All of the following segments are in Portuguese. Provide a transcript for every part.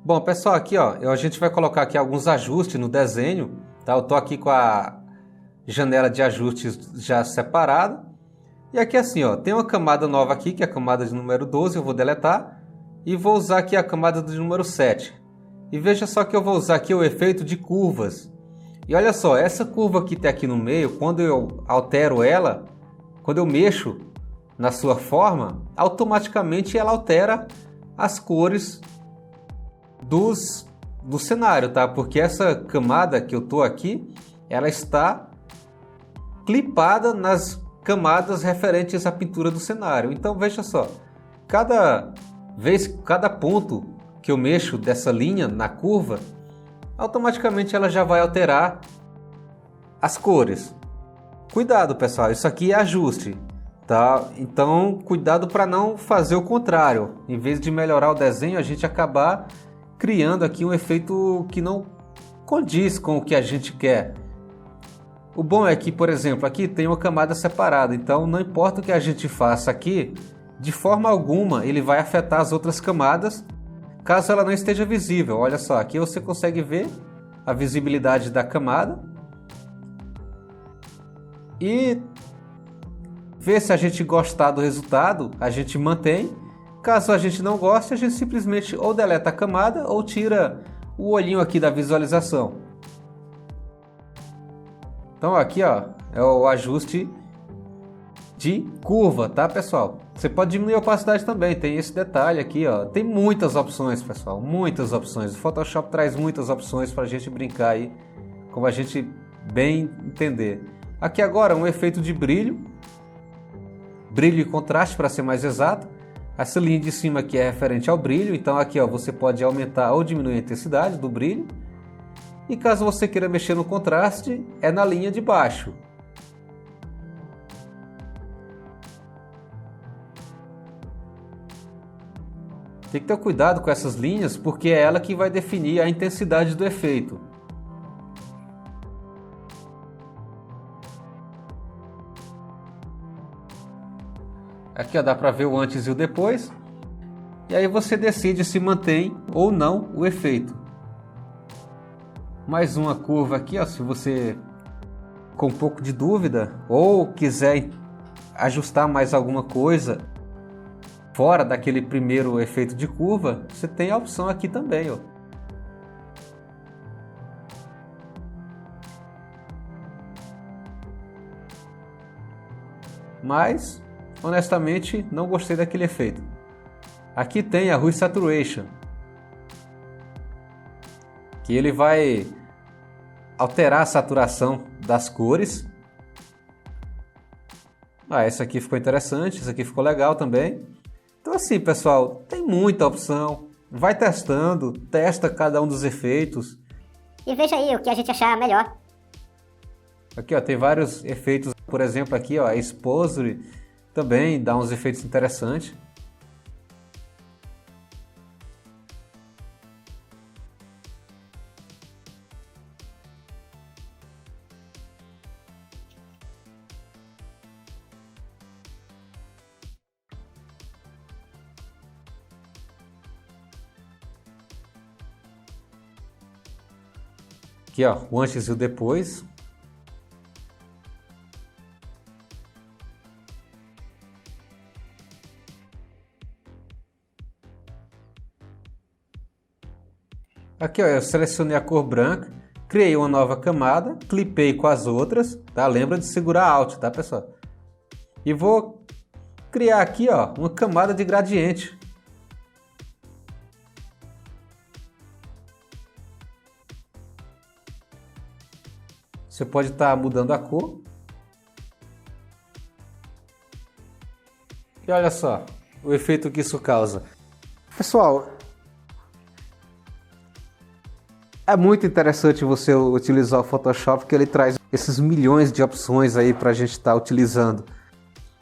Bom, pessoal, aqui ó, a gente vai colocar aqui alguns ajustes no desenho, tá? Eu tô aqui com a janela de ajustes já separada. E aqui assim, ó, tem uma camada nova aqui, que é a camada de número 12, eu vou deletar. E vou usar aqui a camada de número 7. E veja só que eu vou usar aqui o efeito de curvas. E olha só, essa curva que tem aqui no meio, quando eu altero ela, quando eu mexo na sua forma, automaticamente ela altera as cores do cenário, tá? Porque essa camada que eu tô aqui, ela está clipada nas camadas referentes à pintura do cenário. Então veja só, cada ponto que eu mexo dessa linha na curva, automaticamente ela já vai alterar as cores. Cuidado, pessoal, isso aqui é ajuste, tá? Então cuidado para não fazer o contrário. Em vez de melhorar o desenho, a gente acabar criando aqui um efeito que não condiz com o que a gente quer. O bom é que, por exemplo, aqui tem uma camada separada, então não importa o que a gente faça aqui, de forma alguma ele vai afetar as outras camadas, caso ela não esteja visível. Olha só, aqui você consegue ver a visibilidade da camada e ver se a gente gostar do resultado, a gente mantém. Caso a gente não goste, a gente simplesmente ou deleta a camada ou tira o olhinho aqui da visualização. Então aqui ó, é o ajuste de curva, tá pessoal? Você pode diminuir a opacidade também, tem esse detalhe aqui ó. Tem muitas opções, pessoal, muitas opções. O Photoshop traz muitas opções para a gente brincar aí, como a gente bem entender. Aqui agora um efeito de brilho e contraste, para ser mais exato. Essa linha de cima aqui é referente ao brilho, então aqui ó, você pode aumentar ou diminuir a intensidade do brilho. E caso você queira mexer no contraste, é na linha de baixo. Tem que ter cuidado com essas linhas, porque é ela que vai definir a intensidade do efeito. Aqui ó, dá para ver o antes e o depois. E aí você decide se mantém ou não o efeito. Mais uma curva aqui, ó, se você com um pouco de dúvida ou quiser ajustar mais alguma coisa fora daquele primeiro efeito de curva, você tem a opção aqui também, ó. Mas, honestamente, não gostei daquele efeito. Aqui tem a Hue Saturation, que ele vai alterar a saturação das cores. Essa aqui ficou interessante, essa aqui ficou legal também. Então assim, pessoal, tem muita opção. Vai testando, testa cada um dos efeitos. E veja aí o que a gente achar melhor. Aqui ó, tem vários efeitos, por exemplo aqui ó, a Exposure também dá uns efeitos interessantes. Aqui ó, o antes e o depois. Aqui ó, eu selecionei a cor branca, criei uma nova camada, clipei com as outras, tá? Lembra de segurar Alt, tá pessoal? E vou criar aqui ó, uma camada de gradiente. Você pode estar mudando a cor. E olha só o efeito que isso causa. Pessoal, é muito interessante você utilizar o Photoshop, porque ele traz esses milhões de opções aí para a gente estar utilizando.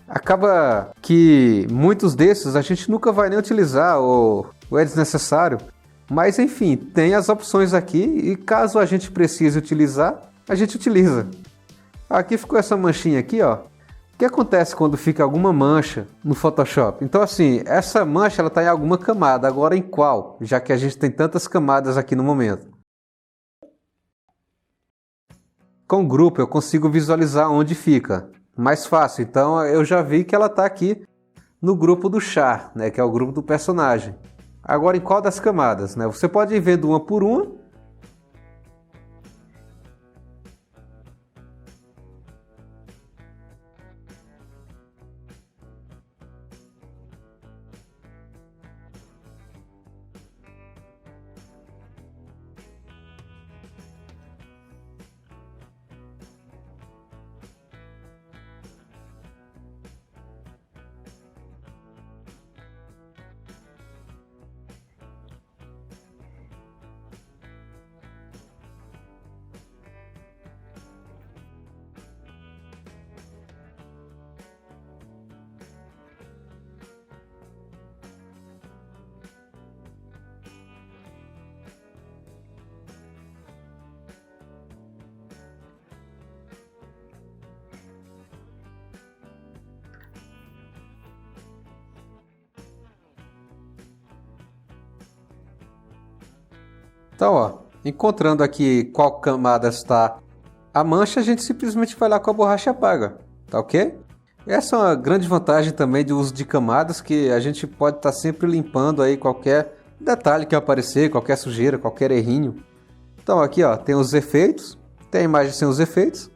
Acaba que muitos desses a gente nunca vai nem utilizar ou é desnecessário. Mas enfim, tem as opções aqui e caso a gente precise utilizar, a gente utiliza. Aqui ficou essa manchinha aqui, ó. O que acontece quando fica alguma mancha no Photoshop? Então assim, essa mancha ela está em alguma camada, agora em qual? Já que a gente tem tantas camadas aqui no momento. Com o grupo eu consigo visualizar onde fica. Mais fácil, então eu já vi que ela está aqui no grupo do char, né, que é o grupo do personagem. Agora em qual das camadas? Né? Você pode ir vendo uma por uma. Então, ó, encontrando aqui qual camada está a mancha, a gente simplesmente vai lá com a borracha e apaga, tá ok? Essa é uma grande vantagem também do uso de camadas, que a gente pode estar sempre limpando aí qualquer detalhe que aparecer, qualquer sujeira, qualquer errinho. Então aqui ó, tem os efeitos, tem a imagem sem os efeitos.